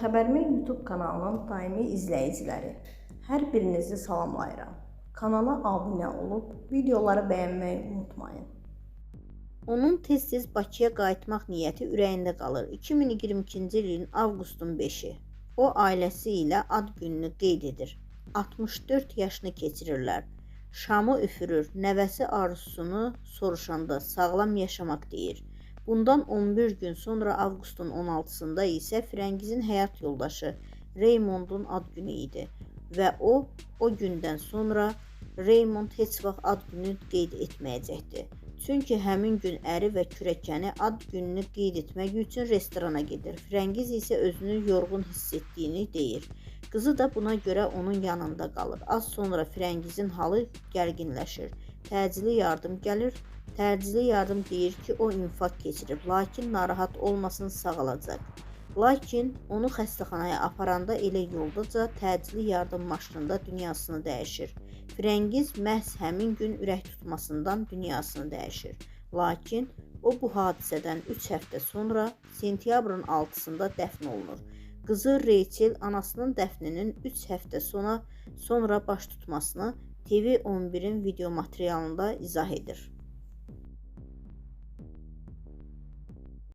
Xəbərmi YouTube kanalının daimi izləyiciləri, hər birinizi salamlayıram. Kanala abunə olub, videoları bəyənməyi unutmayın. Onun tez-tez Bakıya qayıtmaq niyyəti ürəyində qalır. 2022-ci ilin avqustun 5-i. O, ailəsi ilə ad gününü qeyd edir. 64 yaşını keçirirlər. Şamı üfürür, nəvəsi arzusunu soruşanda sağlam yaşamaq deyir. Bundan 11 gün sonra avqustun 16-sında isə Firəngizin həyat yoldaşı Reymondun ad günü idi və o gündən sonra Reymond heç vaxt ad günü qeyd etməyəcəkdi. Çünki həmin gün əri və kürəkəni ad gününü qeyd etmək üçün restorana gedir. Firəngiz isə özünü yorğun hiss etdiyini deyir. Qızı da buna görə onun yanında qalır. Az sonra Firəngizin halı gərginləşir. Təcili yardım gəlir. Təcili yardım deyir ki, o infarkt keçirib, lakin narahat olmasın, sağalacaq. Lakin onu xəstəxanaya aparanda elə yoldaca təcili yardım maşınında dünyasını dəyişir. Firəngiz məhz həmin gün ürək tutmasından dünyasını dəyişir. Lakin o bu hadisədən 3 həftə sonra sentyabrın 6-sında dəfn olunur. Qızı Reyçel anasının dəfninin 3 həftə sonra baş tutmasını TV11-in video materialında izah edir.